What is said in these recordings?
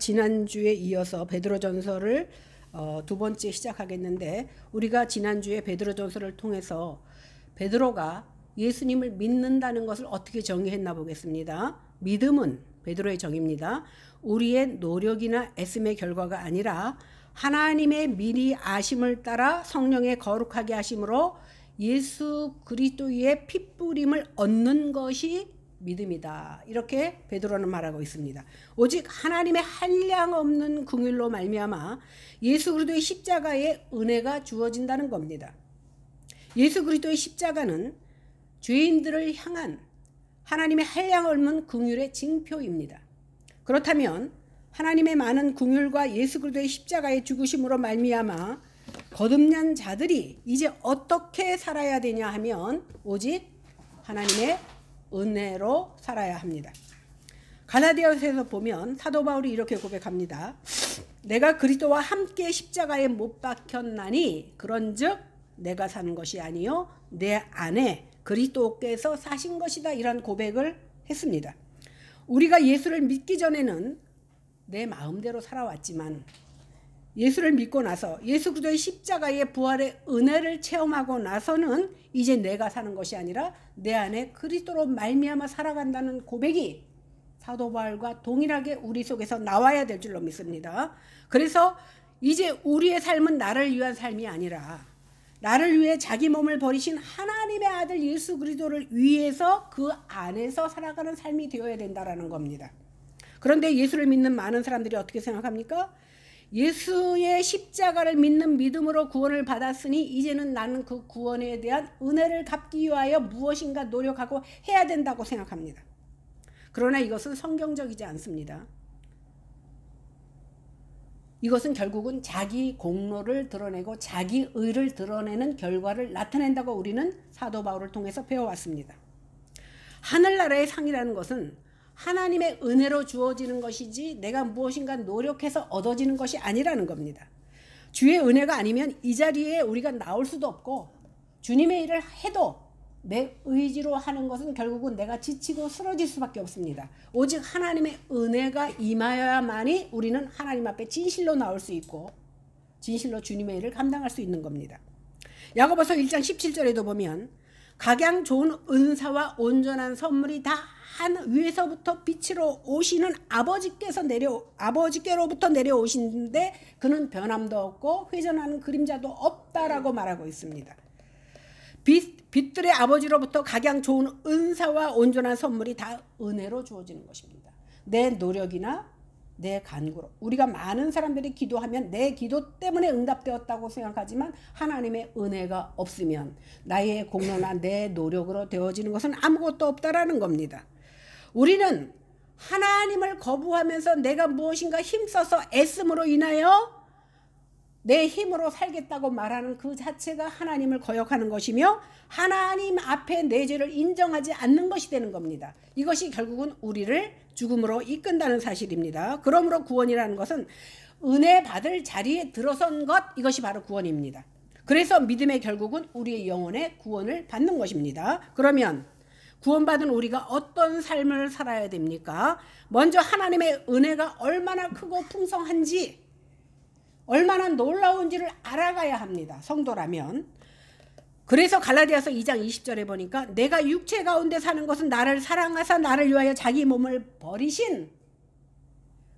지난주에 이어서 베드로전서를 두 번째 시작하겠는데, 우리가 지난주에 베드로전서를 통해서 베드로가 예수님을 믿는다는 것을 어떻게 정의했나 보겠습니다. 믿음은, 베드로의 정의입니다, 우리의 노력이나 애씀의 결과가 아니라 하나님의 미리 아심을 따라 성령의 거룩하게 하심으로 예수 그리스도의 핏부림을 얻는 것이 믿음이다. 이렇게 베드로는 말하고 있습니다. 오직 하나님의 한량없는 긍휼로 말미암아 예수 그리스도의 십자가의 은혜가 주어진다는 겁니다. 예수 그리스도의 십자가는 죄인들을 향한 하나님의 한량없는 긍휼의 징표입니다. 그렇다면 하나님의 많은 긍휼과 예수 그리스도의 십자가의 죽으심으로 말미암아 거듭난 자들이 이제 어떻게 살아야 되냐 하면 오직 하나님의 은혜로 살아야 합니다. 갈라디아서에서 보면 사도 바울이 이렇게 고백합니다. 내가 그리스도와 함께 십자가에 못 박혔나니 그런즉 내가 사는 것이 아니요 내 안에 그리스도께서 사신 것이다. 이런 고백을 했습니다. 우리가 예수를 믿기 전에는 내 마음대로 살아왔지만 예수를 믿고 나서 예수 그리스도의 십자가의 부활의 은혜를 체험하고 나서는 이제 내가 사는 것이 아니라 내 안에 그리스도로 말미암아 살아간다는 고백이 사도 바울과 동일하게 우리 속에서 나와야 될 줄로 믿습니다. 그래서 이제 우리의 삶은 나를 위한 삶이 아니라 나를 위해 자기 몸을 버리신 하나님의 아들 예수 그리스도를 위해서 그 안에서 살아가는 삶이 되어야 된다는 겁니다. 그런데 예수를 믿는 많은 사람들이 어떻게 생각합니까? 예수의 십자가를 믿는 믿음으로 구원을 받았으니 이제는 나는 그 구원에 대한 은혜를 갚기 위하여 무엇인가 노력하고 해야 된다고 생각합니다. 그러나 이것은 성경적이지 않습니다. 이것은 결국은 자기 공로를 드러내고 자기 의를 드러내는 결과를 나타낸다고 우리는 사도 바울을 통해서 배워왔습니다. 하늘나라의 상이라는 것은 하나님의 은혜로 주어지는 것이지 내가 무엇인가 노력해서 얻어지는 것이 아니라는 겁니다. 주의 은혜가 아니면 이 자리에 우리가 나올 수도 없고 주님의 일을 해도 내 의지로 하는 것은 결국은 내가 지치고 쓰러질 수밖에 없습니다. 오직 하나님의 은혜가 임하여야만이 우리는 하나님 앞에 진실로 나올 수 있고 진실로 주님의 일을 감당할 수 있는 겁니다. 야고보서 1장 17절에도 보면 각양 좋은 은사와 온전한 선물이 다 한 위에서부터 빛으로 오시는 아버지께로부터 내려오시는데 그는 변함도 없고 회전하는 그림자도 없다라고 말하고 있습니다. 빛들의 아버지로부터 각양 좋은 은사와 온전한 선물이 다 은혜로 주어지는 것입니다. 내 노력이나 내 간구로 우리가 많은 사람들이 기도하면 내 기도 때문에 응답되었다고 생각하지만 하나님의 은혜가 없으면 나의 공로나 내 노력으로 되어지는 것은 아무것도 없다라는 겁니다. 우리는 하나님을 거부하면서 내가 무엇인가 힘써서 애씀으로 인하여 내 힘으로 살겠다고 말하는 그 자체가 하나님을 거역하는 것이며 하나님 앞에 내 죄를 인정하지 않는 것이 되는 겁니다. 이것이 결국은 우리를 죽음으로 이끈다는 사실입니다. 그러므로 구원이라는 것은 은혜 받을 자리에 들어선 것, 이것이 바로 구원입니다. 그래서 믿음의 결국은 우리의 영혼의 구원을 받는 것입니다. 그러면 구원받은 우리가 어떤 삶을 살아야 됩니까? 먼저 하나님의 은혜가 얼마나 크고 풍성한지 얼마나 놀라운지를 알아가야 합니다. 성도라면. 그래서 갈라디아서 2장 20절에 보니까 내가 육체 가운데 사는 것은 나를 사랑하사 나를 위하여 자기 몸을 버리신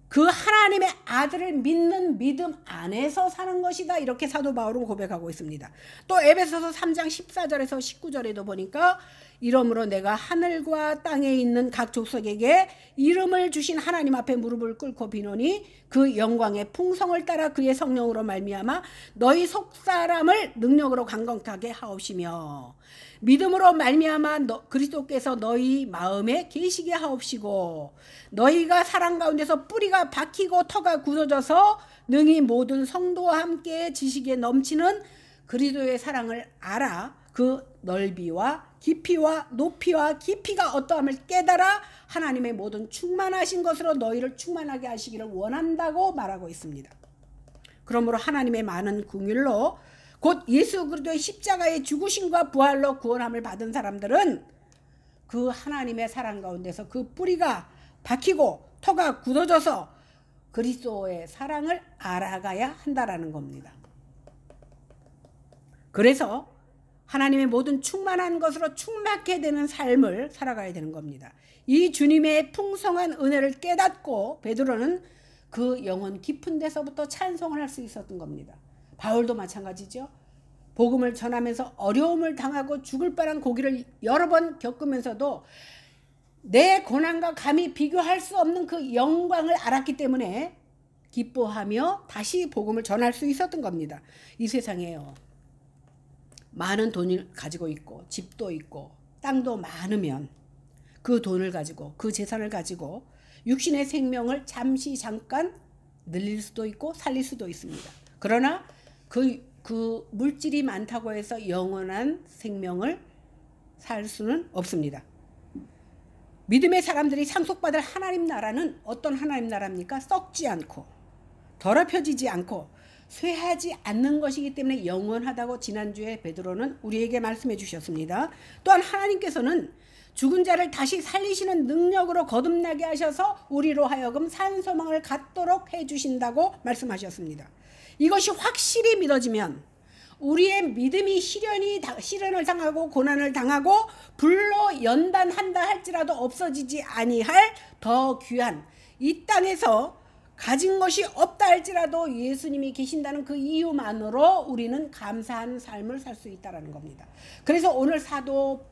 그 하나님의 아들을 믿는 믿음 안에서 사는 것이다. 이렇게 사도 바울은 고백하고 있습니다. 또 에베소서 3장 14절에서 19절에도 보니까 이러므로 내가 하늘과 땅에 있는 각 족속에게 이름을 주신 하나님 앞에 무릎을 꿇고 비노니 그 영광의 풍성을 따라 그의 성령으로 말미암아 너희 속사람을 능력으로 강건하게 하옵시며 믿음으로 말미암아 그리스도께서 너희 마음에 계시게 하옵시고 너희가 사랑 가운데서 뿌리가 박히고 터가 굳어져서 능히 모든 성도와 함께 지식에 넘치는 그리스도의 사랑을 알아 그 넓이와 깊이와 높이와 깊이가 어떠함을 깨달아 하나님의 모든 충만하신 것으로 너희를 충만하게 하시기를 원한다고 말하고 있습니다. 그러므로 하나님의 많은 긍휼로 곧 예수 그리스도의 십자가의 죽으심과 부활로 구원함을 받은 사람들은 그 하나님의 사랑 가운데서 그 뿌리가 박히고 터가 굳어져서 그리스도의 사랑을 알아가야 한다라는 겁니다. 그래서 하나님의 모든 충만한 것으로 충만하게 되는 삶을 살아가야 되는 겁니다. 이 주님의 풍성한 은혜를 깨닫고 베드로는 그 영혼 깊은 데서부터 찬송을 할 수 있었던 겁니다. 바울도 마찬가지죠. 복음을 전하면서 어려움을 당하고 죽을 뻔한 고기를 여러 번 겪으면서도 내 고난과 감히 비교할 수 없는 그 영광을 알았기 때문에 기뻐하며 다시 복음을 전할 수 있었던 겁니다. 이 세상에요, 많은 돈을 가지고 있고 집도 있고 땅도 많으면 그 돈을 가지고 그 재산을 가지고 육신의 생명을 잠깐 늘릴 수도 있고 살릴 수도 있습니다. 그러나 그 물질이 많다고 해서 영원한 생명을 살 수는 없습니다. 믿음의 사람들이 상속받을 하나님 나라는 어떤 하나님 나라입니까? 썩지 않고 더럽혀지지 않고 쇠하지 않는 것이기 때문에 영원하다고 지난주에 베드로는 우리에게 말씀해 주셨습니다. 또한 하나님께서는 죽은 자를 다시 살리시는 능력으로 거듭나게 하셔서 우리로 하여금 산 소망을 갖도록 해주신다고 말씀하셨습니다. 이것이 확실히 믿어지면 우리의 믿음이 시련을 당하고 고난을 당하고 불로 연단한다 할지라도 없어지지 아니할 더 귀한 이 땅에서 가진 것이 없다 할지라도 예수님이 계신다는 그 이유만으로 우리는 감사한 삶을 살 수 있다는 겁니다. 그래서 오늘 사도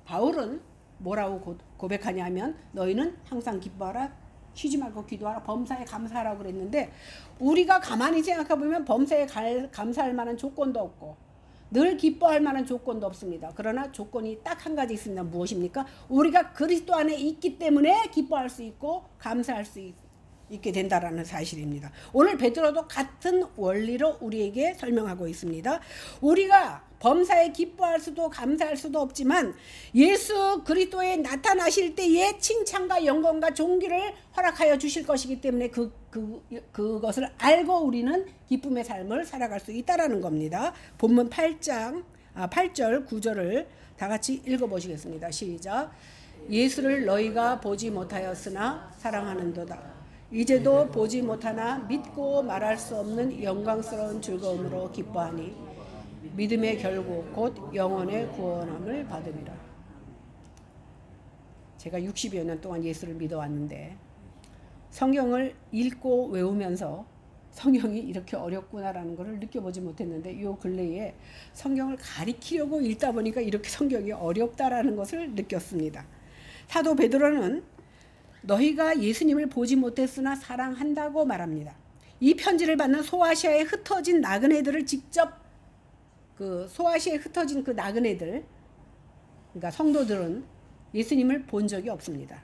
바울은 뭐라고 고백하냐면 너희는 항상 기뻐하라, 쉬지 말고 기도하라, 범사에 감사하라고 그랬는데 우리가 가만히 생각해 보면 범사에 감사할 만한 조건도 없고 늘 기뻐할 만한 조건도 없습니다. 그러나 조건이 딱 한 가지 있습니다. 무엇입니까? 우리가 그리스도 안에 있기 때문에 기뻐할 수 있고 감사할 수 있게 된다라는 사실입니다. 오늘 베드로도 같은 원리로 우리에게 설명하고 있습니다. 우리가 범사에 기뻐할 수도 감사할 수도 없지만 예수 그리스도에 나타나실 때에 칭찬과 영광과 존귀를 허락하여 주실 것이기 때문에 그것을 알고 우리는 기쁨의 삶을 살아갈 수 있다라는 겁니다. 본문 8절 9절을 다 같이 읽어보시겠습니다. 시작. 예수를 너희가 보지 못하였으나 사랑하는도다. 이제도 보지 못하나 믿고 말할 수 없는 영광스러운 즐거움으로 기뻐하니 믿음의 결국 곧 영혼의 구원함을 받으리라. 제가 60여 년 동안 예수를 믿어왔는데 성경을 읽고 외우면서 성경이 이렇게 어렵구나라는 것을 느껴보지 못했는데 이 근래에 성경을 가리키려고 읽다 보니까 이렇게 성경이 어렵다라는 것을 느꼈습니다. 사도 베드로는 너희가 예수님을 보지 못했으나 사랑한다고 말합니다. 이 편지를 받는 소아시아에 흩어진 나그네들을 직접 소아시아에 흩어진 그 나그네들, 그러니까 성도들은 예수님을 본 적이 없습니다.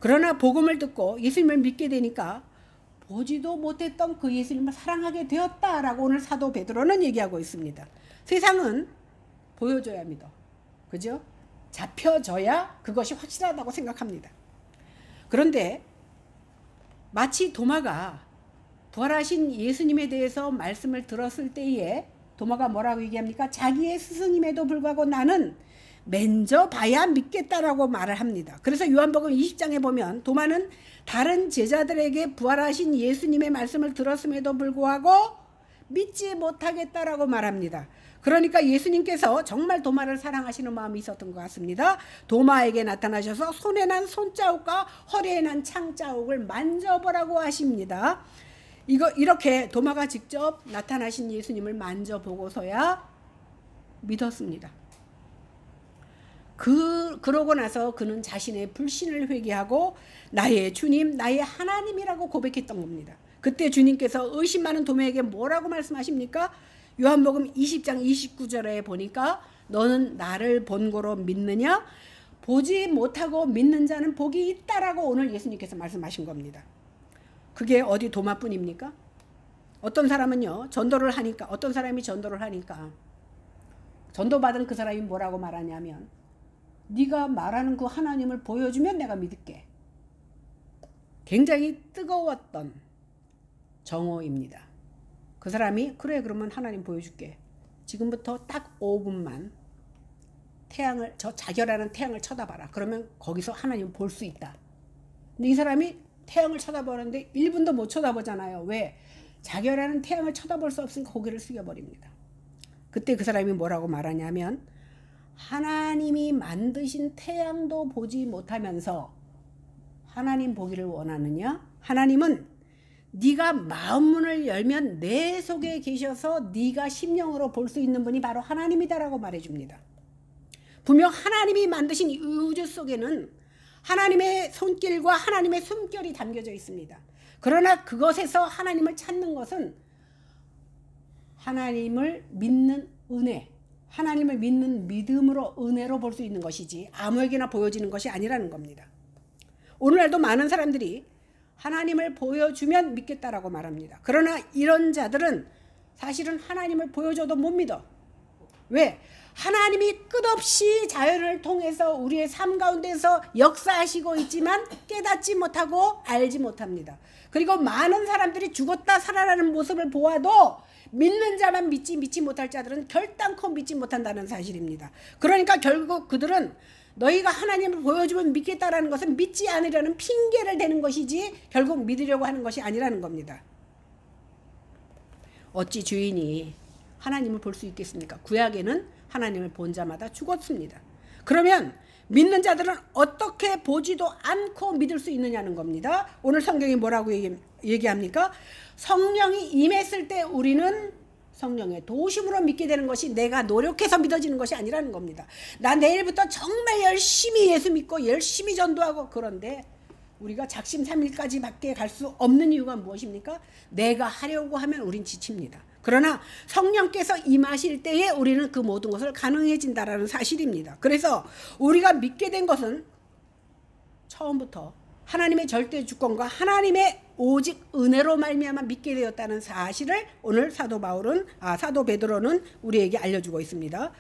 그러나 복음을 듣고 예수님을 믿게 되니까 보지도 못했던 그 예수님을 사랑하게 되었다라고 오늘 사도 베드로는 얘기하고 있습니다. 세상은 보여줘야 믿어. 그죠? 잡혀져야 그것이 확실하다고 생각합니다. 그런데 마치 도마가 부활하신 예수님에 대해서 말씀을 들었을 때에 도마가 뭐라고 얘기합니까? 자기의 스승임에도 불구하고 나는 만져봐야 믿겠다라고 말을 합니다. 그래서 요한복음 20장에 보면 도마는 다른 제자들에게 부활하신 예수님의 말씀을 들었음에도 불구하고 믿지 못하겠다라고 말합니다. 그러니까 예수님께서 정말 도마를 사랑하시는 마음이 있었던 것 같습니다. 도마에게 나타나셔서 손에 난 손자국과 허리에 난 창자국을 만져보라고 하십니다. 이렇게 도마가 직접 나타나신 예수님을 만져보고서야 믿었습니다. 그러고 나서 그는 자신의 불신을 회개하고 나의 주님, 나의 하나님이라고 고백했던 겁니다. 그때 주님께서 의심 많은 도마에게 뭐라고 말씀하십니까? 요한복음 20장 29절에 보니까 너는 나를 본고로 믿느냐? 보지 못하고 믿는 자는 복이 있다라고 오늘 예수님께서 말씀하신 겁니다. 그게 어디 도마뿐입니까? 어떤 사람은요, 어떤 사람이 전도를 하니까 전도받은 그 사람이 뭐라고 말하냐면 네가 말하는 그 하나님을 보여주면 내가 믿을게. 굉장히 뜨거웠던 정오입니다. 그 사람이 그래 그러면 하나님 보여줄게. 지금부터 딱 5분만 저 자결하는 태양을 쳐다봐라. 그러면 거기서 하나님 볼 수 있다. 근데 이 사람이 태양을 쳐다보는데 1분도 못 쳐다보잖아요. 왜? 자결하는 태양을 쳐다볼 수 없으니까 고개를 숙여버립니다. 그때 그 사람이 뭐라고 말하냐면 하나님이 만드신 태양도 보지 못하면서 하나님 보기를 원하느냐? 하나님은 네가 마음문을 열면 내 속에 계셔서 네가 심령으로 볼 수 있는 분이 바로 하나님이다라고 말해줍니다. 분명 하나님이 만드신 이 우주 속에는 하나님의 손길과 하나님의 숨결이 담겨져 있습니다. 그러나 그것에서 하나님을 찾는 것은 하나님을 믿는 은혜, 하나님을 믿는 믿음으로 은혜로 볼 수 있는 것이지 아무에게나 보여지는 것이 아니라는 겁니다. 오늘날도 많은 사람들이 하나님을 보여주면 믿겠다라고 말합니다. 그러나 이런 자들은 사실은 하나님을 보여줘도 못 믿어. 왜? 하나님이 끝없이 자연을 통해서 우리의 삶 가운데서 역사하시고 있지만 깨닫지 못하고 알지 못합니다. 그리고 많은 사람들이 죽었다 살아나는 모습을 보아도 믿는 자만 믿지 못할 자들은 결단코 믿지 못한다는 사실입니다. 그러니까 결국 그들은 너희가 하나님을 보여주면 믿겠다라는 것은 믿지 않으려는 핑계를 대는 것이지 결국 믿으려고 하는 것이 아니라는 겁니다. 어찌 주인이 하나님을 볼 수 있겠습니까? 구약에는 하나님을 본 자마다 죽었습니다. 그러면 믿는 자들은 어떻게 보지도 않고 믿을 수 있느냐는 겁니다. 오늘 성경이 뭐라고 얘기합니까? 성령이 임했을 때 우리는 성령의 도우심으로 믿게 되는 것이 내가 노력해서 믿어지는 것이 아니라는 겁니다. 나 내일부터 정말 열심히 예수 믿고 열심히 전도하고 그런데 우리가 작심삼일까지 밖에 갈 수 없는 이유가 무엇입니까? 내가 하려고 하면 우린 지칩니다. 그러나 성령께서 임하실 때에 우리는 그 모든 것을 가능해진다라는 사실입니다. 그래서 우리가 믿게 된 것은 처음부터 하나님의 절대 주권과 하나님의 오직 은혜로 말미암아 믿게 되었다는 사실을 오늘 사도 베드로는 우리에게 알려주고 있습니다.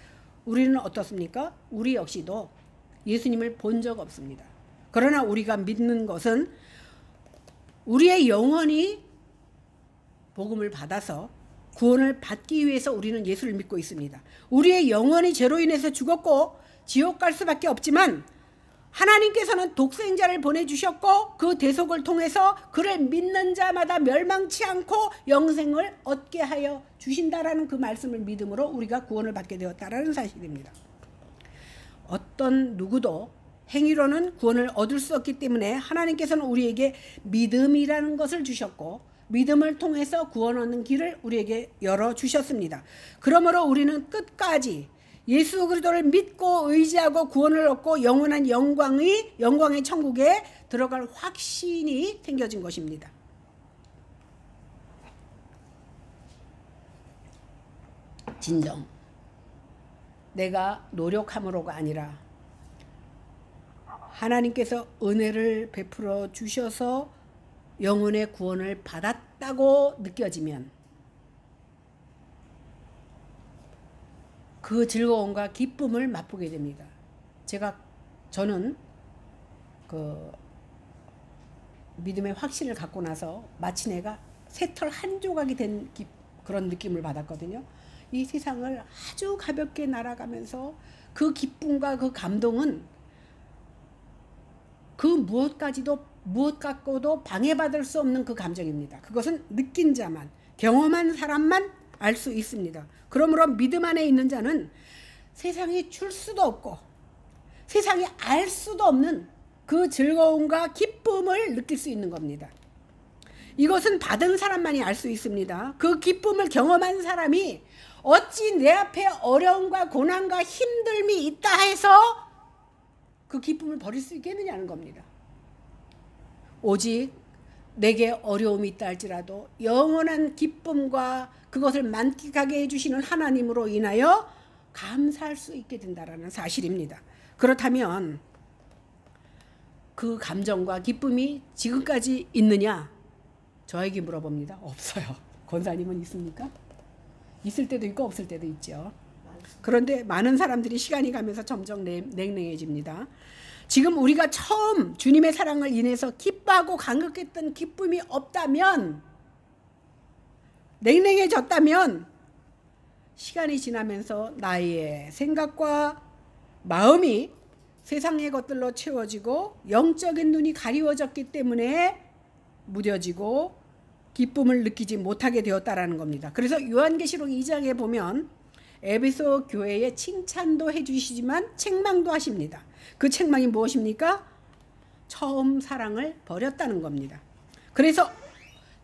우리는 어떻습니까? 우리 역시도 예수님을 본 적 없습니다. 그러나 우리가 믿는 것은 우리의 영혼이 복음을 받아서 구원을 받기 위해서 우리는 예수를 믿고 있습니다. 우리의 영혼이 죄로 인해서 죽었고 지옥 갈 수밖에 없지만 하나님께서는 독생자를 보내주셨고 그 대속을 통해서 그를 믿는 자마다 멸망치 않고 영생을 얻게 하여 주신다라는 그 말씀을 믿음으로 우리가 구원을 받게 되었다라는 사실입니다. 어떤 누구도 행위로는 구원을 얻을 수 없기 때문에 하나님께서는 우리에게 믿음이라는 것을 주셨고 믿음을 통해서 구원 얻는 길을 우리에게 열어주셨습니다. 그러므로 우리는 끝까지 예수 그리스도를 믿고 의지하고 구원을 얻고 영원한 영광의 천국에 들어갈 확신이 생겨진 것입니다. 진정 내가 노력함으로가 아니라 하나님께서 은혜를 베풀어 주셔서 영혼의 구원을 받았다고 느껴지면 그 즐거움과 기쁨을 맛보게 됩니다. 저는 그 믿음의 확신을 갖고 나서 마치 내가 새털 한 조각이 된 그런 느낌을 받았거든요. 이 세상을 아주 가볍게 날아가면서 그 기쁨과 그 감동은 그 무엇 갖고도 방해받을 수 없는 그 감정입니다. 그것은 느낀 자만, 경험한 사람만 알 수 있습니다. 그러므로 믿음 안에 있는 자는 세상이 줄 수도 없고 세상이 알 수도 없는 그 즐거움과 기쁨을 느낄 수 있는 겁니다. 이것은 받은 사람만이 알 수 있습니다. 그 기쁨을 경험한 사람이 어찌 내 앞에 어려움과 고난과 힘듦이 있다 해서 그 기쁨을 버릴 수 있겠느냐는 겁니다. 오직 내게 어려움이 있다 할지라도 영원한 기쁨과 그것을 만끽하게 해주시는 하나님으로 인하여 감사할 수 있게 된다는 사실입니다. 그렇다면 그 감정과 기쁨이 지금까지 있느냐? 저에게 물어봅니다. 없어요. 권사님은 있습니까? 있을 때도 있고 없을 때도 있죠. 그런데 많은 사람들이 시간이 가면서 점점 냉랭해집니다. 지금 우리가 처음 주님의 사랑을 인해서 기뻐하고 감격했던 기쁨이 없다면, 냉랭해졌다면 시간이 지나면서 나의 생각과 마음이 세상의 것들로 채워지고 영적인 눈이 가리워졌기 때문에 무뎌지고 기쁨을 느끼지 못하게 되었다라는 겁니다. 그래서 요한계시록 2장에 보면 에베소 교회에 칭찬도 해주시지만 책망도 하십니다. 그 책망이 무엇입니까? 처음 사랑을 버렸다는 겁니다. 그래서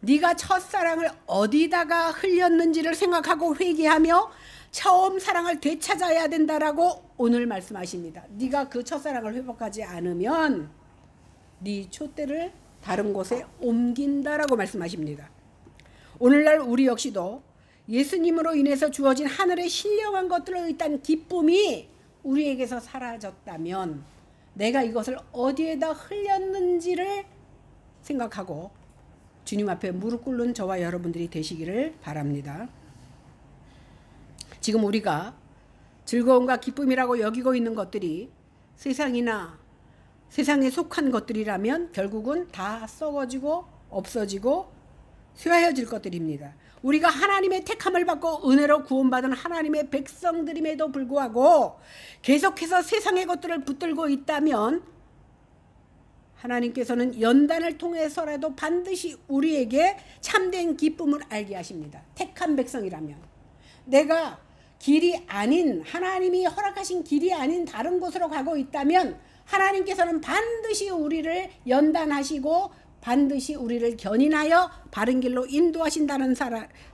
네가 첫사랑을 어디다가 흘렸는지를 생각하고 회개하며 처음 사랑을 되찾아야 된다라고 오늘 말씀하십니다. 네가 그 첫사랑을 회복하지 않으면 네 촛대를 다른 곳에 옮긴다라고 말씀하십니다. 오늘날 우리 역시도 예수님으로 인해서 주어진 하늘의 신령한 것들을 의한 기쁨이 우리에게서 사라졌다면 내가 이것을 어디에다 흘렸는지를 생각하고 주님 앞에 무릎 꿇는 저와 여러분들이 되시기를 바랍니다. 지금 우리가 즐거움과 기쁨이라고 여기고 있는 것들이 세상이나 세상에 속한 것들이라면 결국은 다 썩어지고 없어지고 쇠하여질 것들입니다. 우리가 하나님의 택함을 받고 은혜로 구원받은 하나님의 백성들임에도 불구하고 계속해서 세상의 것들을 붙들고 있다면 하나님께서는 연단을 통해서라도 반드시 우리에게 참된 기쁨을 알게 하십니다. 택한 백성이라면 내가 길이 아닌 하나님이 허락하신 길이 아닌 다른 곳으로 가고 있다면 하나님께서는 반드시 우리를 연단하시고 반드시 우리를 견인하여 바른 길로 인도하신다는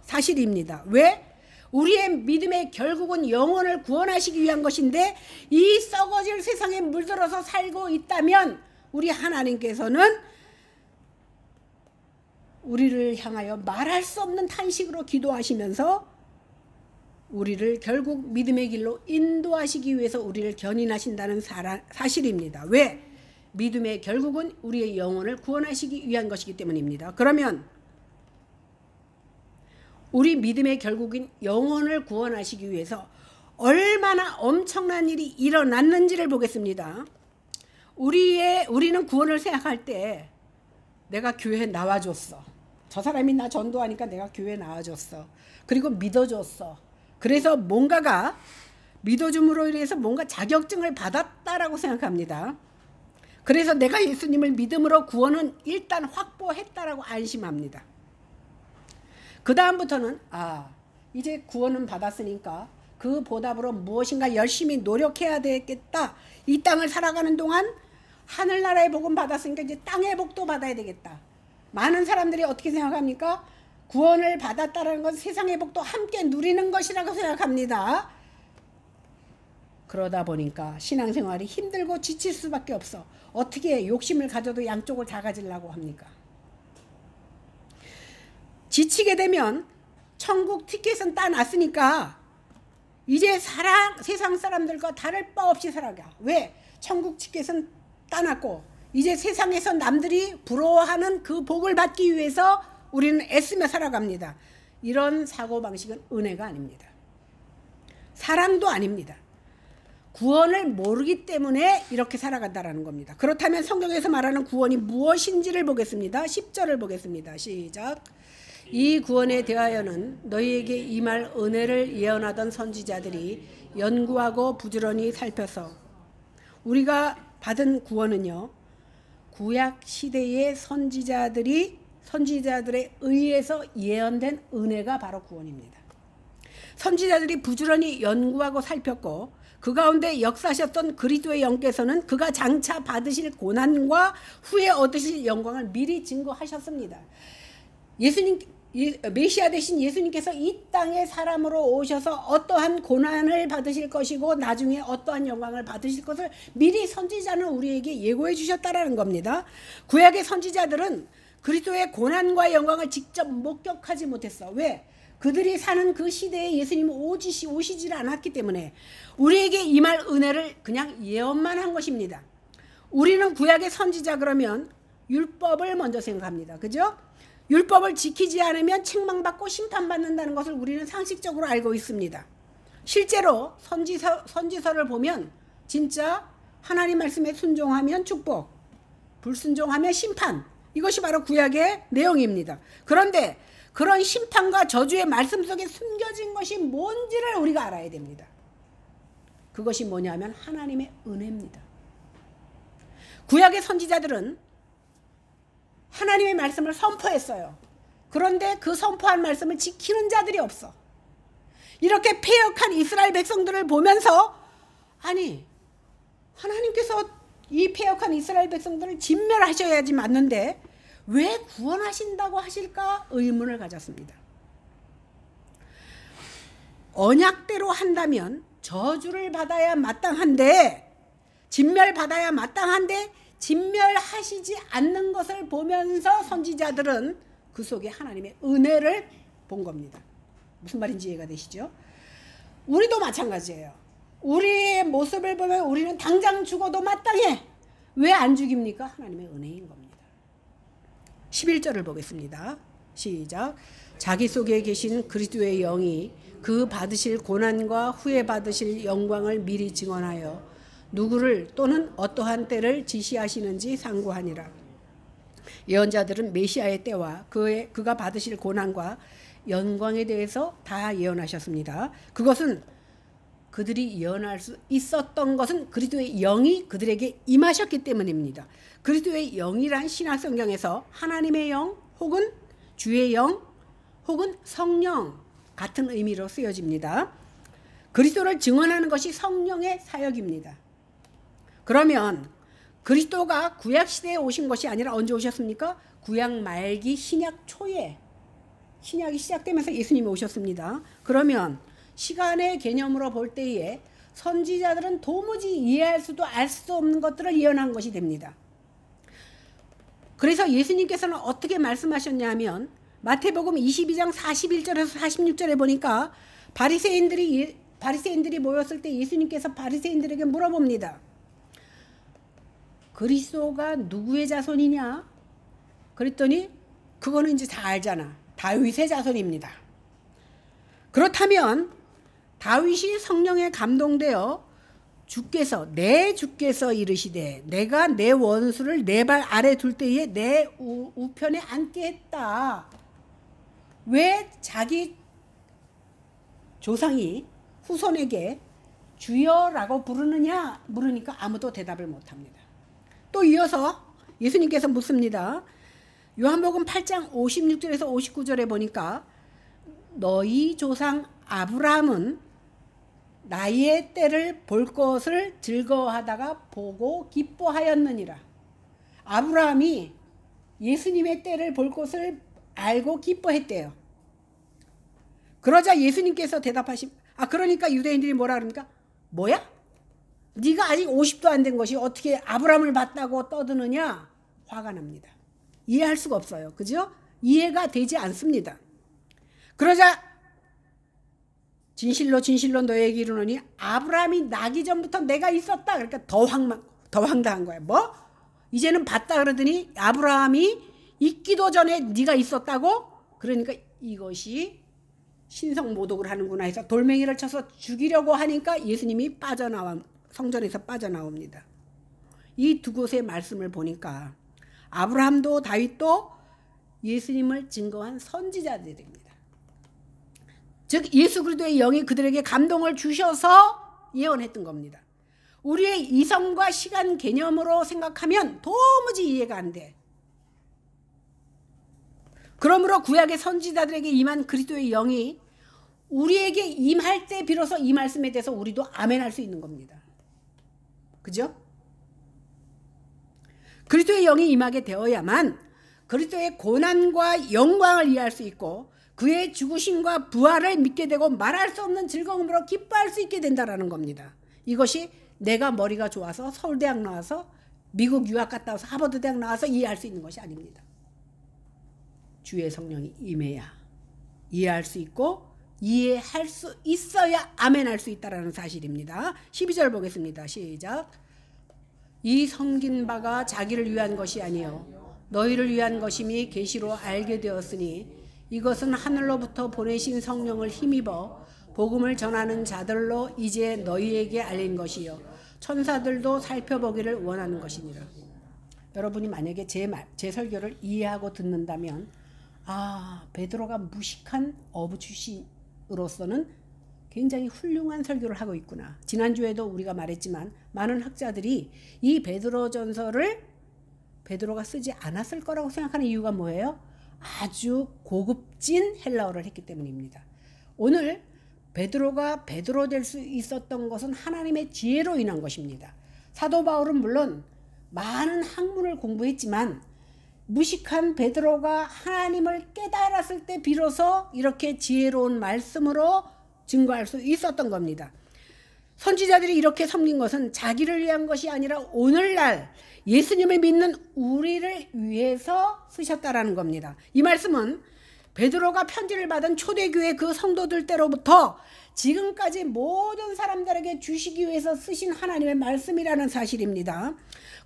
사실입니다. 왜? 우리의 믿음의 결국은 영혼을 구원하시기 위한 것인데 이 썩어질 세상에 물들어서 살고 있다면 우리 하나님께서는 우리를 향하여 말할 수 없는 탄식으로 기도하시면서 우리를 결국 믿음의 길로 인도하시기 위해서 우리를 견인하신다는 사실입니다. 왜? 믿음의 결국은 우리의 영혼을 구원하시기 위한 것이기 때문입니다. 그러면 우리 믿음의 결국인 영혼을 구원하시기 위해서 얼마나 엄청난 일이 일어났는지를 보겠습니다. 우리는 구원을 생각할 때 내가 교회에 나와줬어. 저 사람이 나 전도하니까 내가 교회에 나와줬어. 그리고 믿어줬어. 그래서 뭔가가 믿어줌으로 인해서 뭔가 자격증을 받았다라고 생각합니다. 그래서 내가 예수님을 믿음으로 구원은 일단 확보했다라고 안심합니다. 그 다음부터는 이제 구원은 받았으니까 그 보답으로 무엇인가 열심히 노력해야 되겠다. 이 땅을 살아가는 동안 하늘나라의 복은 받았으니까 이제 땅의 복도 받아야 되겠다. 많은 사람들이 어떻게 생각합니까? 구원을 받았다는 건 세상의 복도 함께 누리는 것이라고 생각합니다. 그러다 보니까 신앙생활이 힘들고 지칠 수밖에 없어. 어떻게 욕심을 가져도 양쪽을 다 가지려고 합니까? 지치게 되면 천국 티켓은 따놨으니까 이제 세상 사람들과 다를 바 없이 살아가. 왜? 천국 티켓은 따놨고 이제 세상에서 남들이 부러워하는 그 복을 받기 위해서 우리는 애쓰며 살아갑니다. 이런 사고방식은 은혜가 아닙니다. 사랑도 아닙니다. 구원을 모르기 때문에 이렇게 살아간다는 겁니다. 그렇다면 성경에서 말하는 구원이 무엇인지를 보겠습니다. 10절을 보겠습니다. 시작. 이 구원에 대하여는 너희에게 임할 은혜를 예언하던 선지자들이 연구하고 부지런히 살펴서 우리가 받은 구원은요. 구약 시대의 선지자들에 의해서 예언된 은혜가 바로 구원입니다. 선지자들이 부지런히 연구하고 살폈고 그 가운데 역사하셨던 그리스도의 영께서는 그가 장차 받으실 고난과 후에 얻으실 영광을 미리 증거하셨습니다. 메시아 되신 예수님께서 이 땅에 사람으로 오셔서 어떠한 고난을 받으실 것이고 나중에 어떠한 영광을 받으실 것을 미리 선지자는 우리에게 예고해 주셨다라는 겁니다. 구약의 선지자들은 그리스도의 고난과 영광을 직접 목격하지 못했어. 왜? 그들이 사는 그 시대에 예수님은 오시질 않았기 때문에 우리에게 임할 은혜를 그냥 예언만 한 것입니다. 우리는 구약의 선지자 그러면 율법을 먼저 생각합니다. 그죠? 율법을 지키지 않으면 책망받고 심판받는다는 것을 우리는 상식적으로 알고 있습니다. 실제로 선지서를 보면 진짜 하나님 말씀에 순종하면 축복, 불순종하면 심판, 이것이 바로 구약의 내용입니다. 그런데 그런 심판과 저주의 말씀 속에 숨겨진 것이 뭔지를 우리가 알아야 됩니다. 그것이 뭐냐면 하나님의 은혜입니다. 구약의 선지자들은 하나님의 말씀을 선포했어요. 그런데 그 선포한 말씀을 지키는 자들이 없어. 이렇게 패역한 이스라엘 백성들을 보면서 아니 하나님께서 이 패역한 이스라엘 백성들을 진멸하셔야지 맞는데 왜 구원하신다고 하실까 의문을 가졌습니다. 언약대로 한다면 저주를 받아야 마땅한데 진멸받아야 마땅한데 진멸하시지 않는 것을 보면서 선지자들은 그 속에 하나님의 은혜를 본 겁니다. 무슨 말인지 이해가 되시죠? 우리도 마찬가지예요. 우리의 모습을 보면 우리는 당장 죽어도 마땅해. 왜 안 죽입니까? 하나님의 은혜인 겁니다. 11절을 보겠습니다. 시작. 자기 속에 계신 그리스도의 영이 그 받으실 고난과 후에 받으실 영광을 미리 증언하여 누구를 또는 어떠한 때를 지시하시는지 상고하니라. 예언자들은 메시아의 때와 그가 받으실 고난과 영광에 대해서 다 예언하셨습니다. 그것은 그들이 예언할 수 있었던 것은 그리스도의 영이 그들에게 임하셨기 때문입니다. 그리스도의 영이란 신약 성경에서 하나님의 영 혹은 주의 영 혹은 성령 같은 의미로 쓰여집니다. 그리스도를 증언하는 것이 성령의 사역입니다. 그러면 그리스도가 구약 시대에 오신 것이 아니라 언제 오셨습니까? 구약 말기 신약 초에 신약이 시작되면서 예수님이 오셨습니다. 그러면 시간의 개념으로 볼 때에 선지자들은 도무지 이해할 수도 알 수 없는 것들을 예언한 것이 됩니다. 그래서 예수님께서는 어떻게 말씀하셨냐면 마태복음 22장 41절에서 46절에 보니까 바리새인들이 모였을 때 예수님께서 바리새인들에게 물어봅니다. 그리스도가 누구의 자손이냐? 그랬더니 그거는 이제 다 알잖아. 다윗의 자손입니다. 그렇다면 다윗이 성령에 감동되어 내 주께서 이르시되 내가 내 원수를 내 발 아래 둘 때에 내 우편에 앉게 했다. 왜 자기 조상이 후손에게 주여라고 부르느냐 물으니까 아무도 대답을 못합니다. 또 이어서 예수님께서 묻습니다. 요한복음 8장 56절에서 59절에 보니까 너희 조상 아브라함은 나의 때를 볼 것을 즐거워하다가 보고 기뻐하였느니라. 아브라함이 예수님의 때를 볼 것을 알고 기뻐했대요. 그러자 예수님께서 그러니까 유대인들이 뭐라 그럽니까? 뭐야? 네가 아직 50도 안 된 것이 어떻게 아브라함을 봤다고 떠드느냐? 화가 납니다. 이해할 수가 없어요. 그죠? 이해가 되지 않습니다. 그러자 진실로 진실로 너에게 이르노니 아브라함이 나기 전부터 내가 있었다. 그러니까 더 황당한 거야. 뭐? 이제는 봤다 그러더니 아브라함이 있기도 전에 네가 있었다고? 그러니까 이것이 신성모독을 하는구나 해서 돌멩이를 쳐서 죽이려고 하니까 예수님이 성전에서 빠져나옵니다. 이 두 곳의 말씀을 보니까 아브라함도 다윗도 예수님을 증거한 선지자들입니다. 즉 예수 그리스도의 영이 그들에게 감동을 주셔서 예언했던 겁니다. 우리의 이성과 시간 개념으로 생각하면 도무지 이해가 안 돼. 그러므로 구약의 선지자들에게 임한 그리스도의 영이 우리에게 임할 때 비로소 이 말씀에 대해서 우리도 아멘할 수 있는 겁니다. 그죠? 그리스도의 영이 임하게 되어야만 그리스도의 고난과 영광을 이해할 수 있고 그의 죽으심과 부활을 믿게 되고 말할 수 없는 즐거움으로 기뻐할 수 있게 된다는 겁니다. 이것이 내가 머리가 좋아서 서울대학 나와서 미국 유학 갔다 와서 하버드대학 나와서 이해할 수 있는 것이 아닙니다. 주의 성령이 임해야 이해할 수 있고 이해할 수 있어야 아멘할 수 있다는 사실입니다. 12절 보겠습니다. 시작. 이 섬긴 바가 자기를 위한 것이 아니요 너희를 위한 것임이 계시로 알게 되었으니 이것은 하늘로부터 보내신 성령을 힘입어 복음을 전하는 자들로 이제 너희에게 알린 것이요 천사들도 살펴보기를 원하는 것이니라. 여러분이 만약에 제 설교를 이해하고 듣는다면 베드로가 무식한 어부 출신으로서는 굉장히 훌륭한 설교를 하고 있구나. 지난주에도 우리가 말했지만 많은 학자들이 이 베드로전서를 베드로가 쓰지 않았을 거라고 생각하는 이유가 뭐예요? 아주 고급진 헬라어를 했기 때문입니다. 오늘 베드로가 베드로 될 수 있었던 것은 하나님의 지혜로 인한 것입니다. 사도 바울은 물론 많은 학문을 공부했지만 무식한 베드로가 하나님을 깨달았을 때 비로소 이렇게 지혜로운 말씀으로 증거할 수 있었던 겁니다. 선지자들이 이렇게 섬긴 것은 자기를 위한 것이 아니라 오늘날 예수님을 믿는 우리를 위해서 쓰셨다라는 겁니다. 이 말씀은 베드로가 편지를 받은 초대교회 그 성도들 때로부터 지금까지 모든 사람들에게 주시기 위해서 쓰신 하나님의 말씀이라는 사실입니다.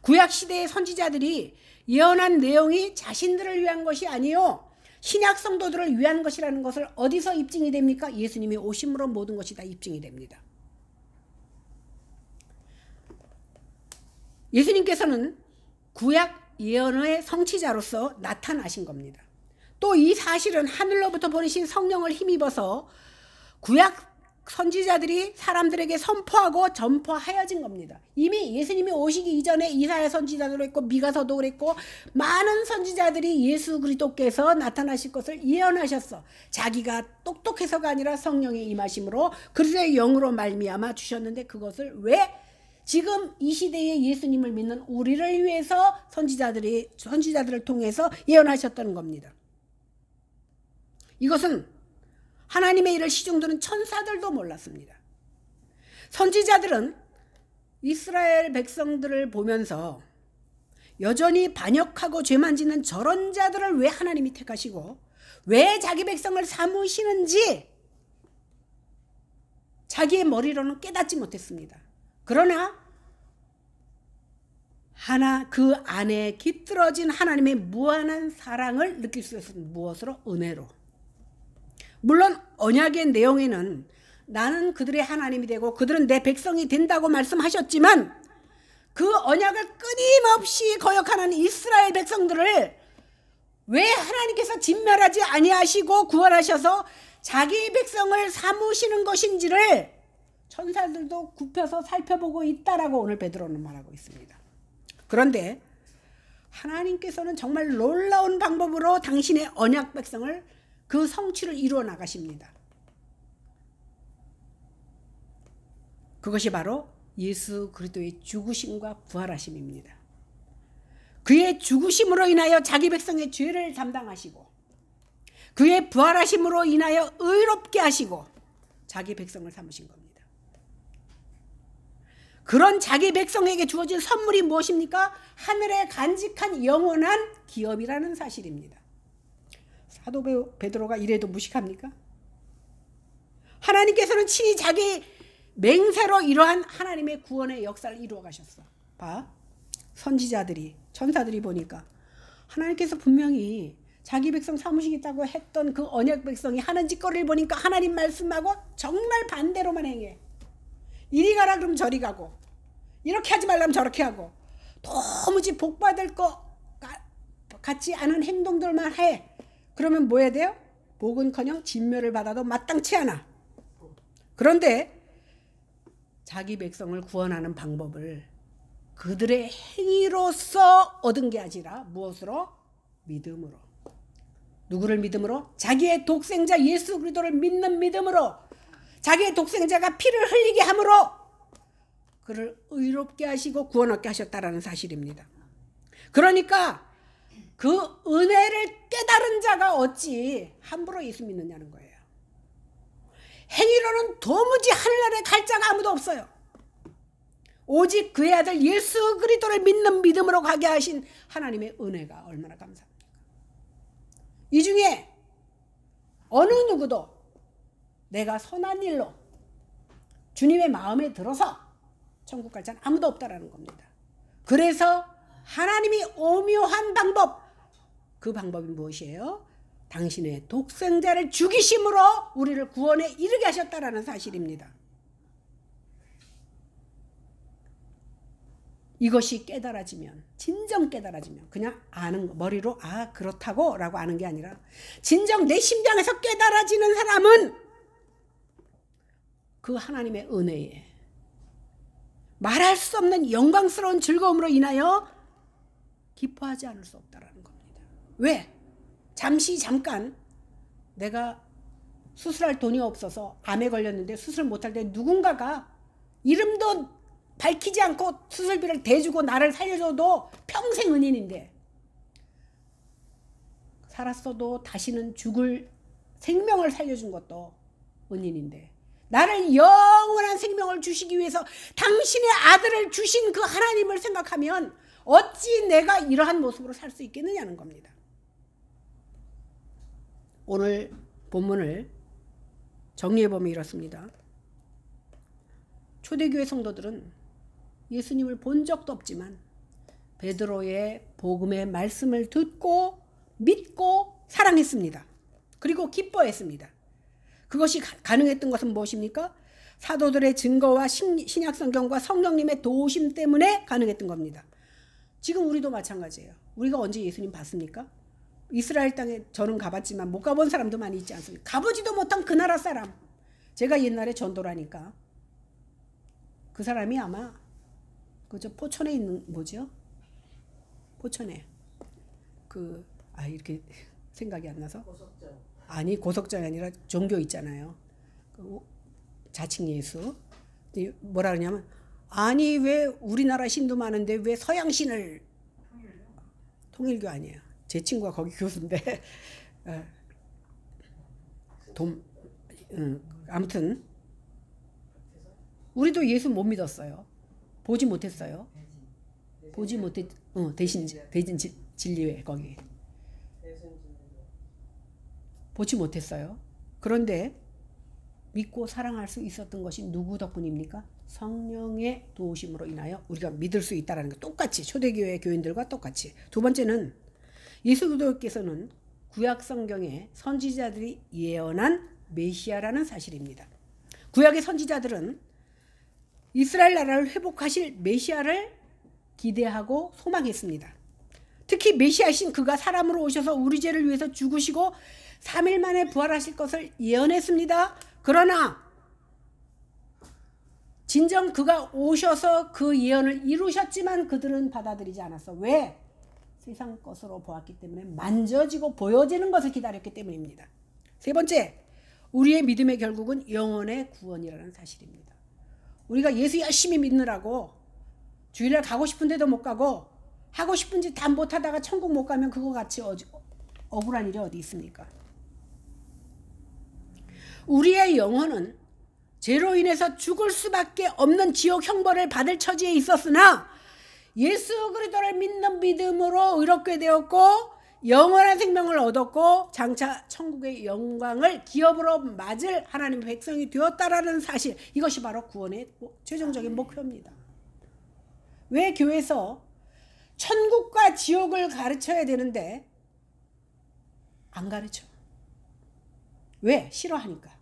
구약시대의 선지자들이 예언한 내용이 자신들을 위한 것이 아니요 신약 성도들을 위한 것이라는 것을 어디서 입증이 됩니까? 예수님이 오심으로 모든 것이 다 입증이 됩니다. 예수님께서는 구약 예언의 성취자로서 나타나신 겁니다. 또 이 사실은 하늘로부터 보내신 성령을 힘입어서 구약 선지자들이 사람들에게 선포하고 전포하여진 겁니다. 이미 예수님이 오시기 이전에 이사야 선지자도 그랬고 미가서도 그랬고 많은 선지자들이 예수 그리스도께서 나타나실 것을 예언하셨어. 자기가 똑똑해서가 아니라 성령의 임하심으로 그리스도의 영으로 말미암아 주셨는데 그것을 왜 지금 이 시대에 예수님을 믿는 우리를 위해서 선지자들을 통해서 예언하셨다는 겁니다. 이것은 하나님의 일을 시중드는 천사들도 몰랐습니다. 선지자들은 이스라엘 백성들을 보면서 여전히 반역하고 죄만 짓는 저런 자들을 왜 하나님이 택하시고 왜 자기 백성을 삼으시는지 자기의 머리로는 깨닫지 못했습니다. 그러나 그 안에 깃들어진 하나님의 무한한 사랑을 느낄 수 있었던 무엇으로? 은혜로. 물론 언약의 내용에는 나는 그들의 하나님이 되고 그들은 내 백성이 된다고 말씀하셨지만 그 언약을 끊임없이 거역하는 이스라엘 백성들을 왜 하나님께서 진멸하지 아니하시고 구원하셔서 자기 백성을 삼으시는 것인지를 천사들도 굽혀서 살펴보고 있다라고 오늘 베드로는 말하고 있습니다. 그런데 하나님께서는 정말 놀라운 방법으로 당신의 언약 백성을 그 성취를 이루어 나가십니다. 그것이 바로 예수 그리스도의 죽으심과 부활하심입니다. 그의 죽으심으로 인하여 자기 백성의 죄를 담당하시고 그의 부활하심으로 인하여 의롭게 하시고 자기 백성을 삼으신 겁니다. 그런 자기 백성에게 주어진 선물이 무엇입니까? 하늘에 간직한 영원한 기업이라는 사실입니다. 사도 베드로가 이래도 무식합니까? 하나님께서는 친히 자기 맹세로 이러한 하나님의 구원의 역사를 이루어 가셨어. 봐. 선지자들이 천사들이 보니까 하나님께서 분명히 자기 백성 삼으시겠다고 했던 그 언약 백성이 하는 짓거리를 보니까 하나님 말씀하고 정말 반대로만 행해. 이리 가라 그러면 저리 가고 이렇게 하지 말라면 저렇게 하고 도무지 복받을 것 같지 않은 행동들만 해. 그러면 뭐 해야 돼요? 복은커녕 진멸을 받아도 마땅치 않아. 그런데 자기 백성을 구원하는 방법을 그들의 행위로서 얻은 게 아니라 무엇으로? 믿음으로. 누구를 믿음으로? 자기의 독생자 예수 그리스도를 믿는 믿음으로. 자기의 독생자가 피를 흘리게 함으로 그를 의롭게 하시고 구원 얻게 하셨다라는 사실입니다. 그러니까 그 은혜를 깨달은 자가 어찌 함부로 예수 믿느냐는 거예요. 행위로는 도무지 하늘나라에 갈 자가 아무도 없어요. 오직 그의 아들 예수 그리스도를 믿는 믿음으로 가게 하신 하나님의 은혜가 얼마나 감사합니까? 이 중에 어느 누구도 내가 선한 일로 주님의 마음에 들어서 천국 갈 자는 아무도 없다라는 겁니다. 그래서 하나님이 오묘한 방법, 그 방법이 무엇이에요? 당신의 독생자를 죽이심으로 우리를 구원에 이르게 하셨다라는 사실입니다. 이것이 깨달아지면, 진정 깨달아지면 그냥 아는 거, 머리로 아 그렇다고 라고 아는 게 아니라 진정 내 심장에서 깨달아지는 사람은 그 하나님의 은혜에 말할 수 없는 영광스러운 즐거움으로 인하여 기뻐하지 않을 수 없다라는 겁니다. 왜? 잠깐 내가 수술할 돈이 없어서 암에 걸렸는데 수술 못할 때 누군가가 이름도 밝히지 않고 수술비를 대주고 나를 살려줘도 평생 은인인데, 살았어도 다시는 죽을 생명을 살려준 것도 은인인데, 나를 영원한 생명을 주시기 위해서 당신의 아들을 주신 그 하나님을 생각하면 어찌 내가 이러한 모습으로 살 수 있겠느냐는 겁니다. 오늘 본문을 정리해보면 이렇습니다. 초대교회 성도들은 예수님을 본 적도 없지만 베드로의 복음의 말씀을 듣고 믿고 사랑했습니다. 그리고 기뻐했습니다. 그것이 가능했던 것은 무엇입니까? 사도들의 증거와 신약성경과 성령님의 도우심 때문에 가능했던 겁니다. 지금 우리도 마찬가지예요. 우리가 언제 예수님 봤습니까? 이스라엘 땅에 저는 가봤지만 못 가본 사람도 많이 있지 않습니까? 가보지도 못한 그 나라 사람. 제가 옛날에 전도라니까 그 사람이 아마 그저 포천에 있는 뭐죠? 포천에 이렇게 생각이 안 나서 고석정. 아니 고석정이 아니라 종교 있잖아요. 자칭 예수. 뭐라 그러냐면 아니 왜 우리나라 신도 많은데 왜 서양신을 통일교 아니에요. 제 친구가 거기 교수인데 아무튼 우리도 예수 못 믿었어요. 보지 못했어요. 보지 못했 대신 진리회 거기 보지 못했어요. 그런데 믿고 사랑할 수 있었던 것이 누구 덕분입니까? 성령의 도우심으로 인하여 우리가 믿을 수 있다는 거. 똑같이 초대교회 교인들과 똑같이. 두 번째는 예수 그리스도께서는 구약 성경에 선지자들이 예언한 메시아라는 사실입니다. 구약의 선지자들은 이스라엘 나라를 회복하실 메시아를 기대하고 소망했습니다. 특히 메시아이신 그가 사람으로 오셔서 우리 죄를 위해서 죽으시고 3일 만에 부활하실 것을 예언했습니다. 그러나 진정 그가 오셔서 그 예언을 이루셨지만 그들은 받아들이지 않았어. 왜? 세상 것으로 보았기 때문에 만져지고 보여지는 것을 기다렸기 때문입니다. 세 번째, 우리의 믿음의 결국은 영혼의 구원이라는 사실입니다. 우리가 예수 열심히 믿느라고 주일날 가고 싶은 데도 못 가고 하고 싶은 짓 다 못하다가 천국 못 가면 그거 같이 억울한 일이 어디 있습니까? 우리의 영혼은 죄로 인해서 죽을 수밖에 없는 지옥 형벌을 받을 처지에 있었으나 예수 그리스도를 믿는 믿음으로 의롭게 되었고 영원한 생명을 얻었고 장차 천국의 영광을 기업으로 맞을 하나님의 백성이 되었다라는 사실, 이것이 바로 구원의 최종적인 목표입니다. 왜 교회에서 천국과 지옥을 가르쳐야 되는데 안 가르쳐? 왜? 싫어하니까.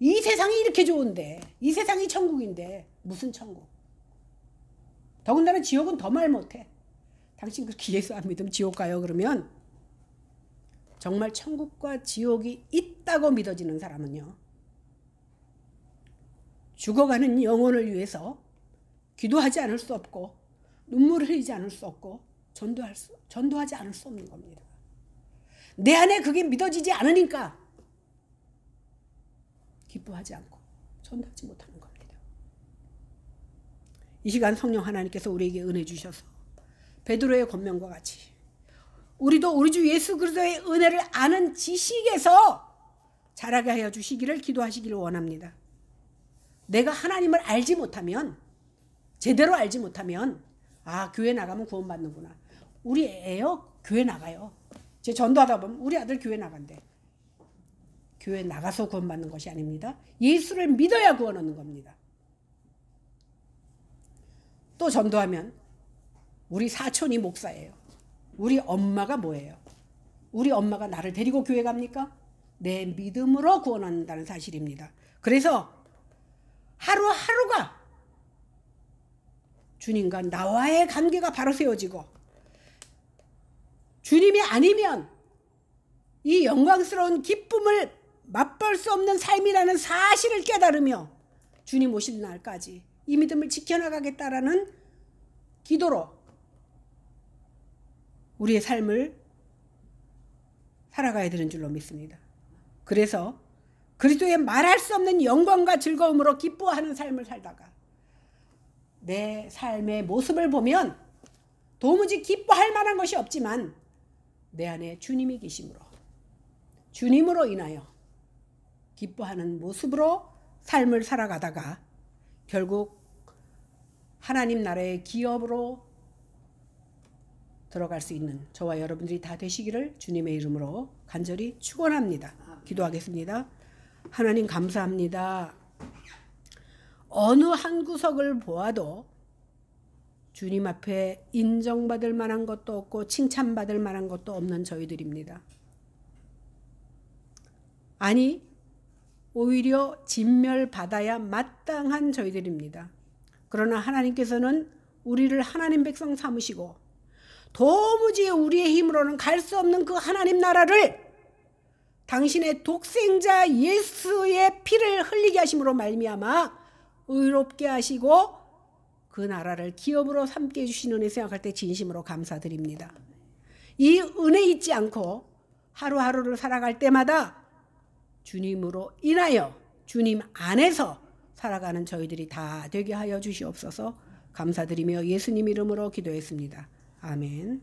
이 세상이 이렇게 좋은데, 이 세상이 천국인데 무슨 천국? 더군다나 지옥은 더 말 못해. 당신 그렇게 예수 안 믿으면 지옥 가요? 그러면 정말 천국과 지옥이 있다고 믿어지는 사람은요, 죽어가는 영혼을 위해서 기도하지 않을 수 없고 눈물을 흘리지 않을 수 없고 전도하지 않을 수 없는 겁니다. 내 안에 그게 믿어지지 않으니까 기뻐하지 않고 전도하지 못하는 겁니다. 이 시간 성령 하나님께서 우리에게 은혜 주셔서 베드로의 권면과 같이 우리도 우리 주 예수 그리스도의 은혜를 아는 지식에서 자라게 하여 주시기를 기도하시기를 원합니다. 내가 하나님을 알지 못하면, 제대로 알지 못하면 교회 나가면 구원받는구나. 우리 애요 교회 나가요. 제 전도하다 보면 우리 아들 교회 나간대. 교회 나가서 구원받는 것이 아닙니다. 예수를 믿어야 구원 얻는 겁니다. 또 전도하면 우리 사촌이 목사예요. 우리 엄마가 뭐예요? 우리 엄마가 나를 데리고 교회 갑니까? 내 믿음으로 구원 얻는다는 사실입니다. 그래서 하루하루가 주님과 나와의 관계가 바로 세워지고, 주님이 아니면 이 영광스러운 기쁨을 맛볼 수 없는 삶이라는 사실을 깨달으며 주님 오실 날까지 이 믿음을 지켜나가겠다라는 기도로 우리의 삶을 살아가야 되는 줄로 믿습니다. 그래서 그리스도의 말할 수 없는 영광과 즐거움으로 기뻐하는 삶을 살다가 내 삶의 모습을 보면 도무지 기뻐할 만한 것이 없지만 내 안에 주님이 계심으로 주님으로 인하여 기뻐하는 모습으로 삶을 살아가다가 결국 하나님 나라의 기업으로 들어갈 수 있는 저와 여러분들이 다 되시기를 주님의 이름으로 간절히 축원합니다. 기도하겠습니다. 하나님 감사합니다. 어느 한 구석을 보아도 주님 앞에 인정받을 만한 것도 없고 칭찬받을 만한 것도 없는 저희들입니다. 아니 오히려 진멸받아야 마땅한 저희들입니다. 그러나 하나님께서는 우리를 하나님 백성 삼으시고 도무지 우리의 힘으로는 갈 수 없는 그 하나님 나라를 당신의 독생자 예수의 피를 흘리게 하심으로 말미암아 의롭게 하시고 그 나라를 기업으로 삼게 해주신 은혜 생각할 때 진심으로 감사드립니다. 이 은혜 잊지 않고 하루하루를 살아갈 때마다 주님으로 인하여 주님 안에서 살아가는 저희들이 다 되게 하여 주시옵소서. 감사드리며 예수님 이름으로 기도했습니다. 아멘.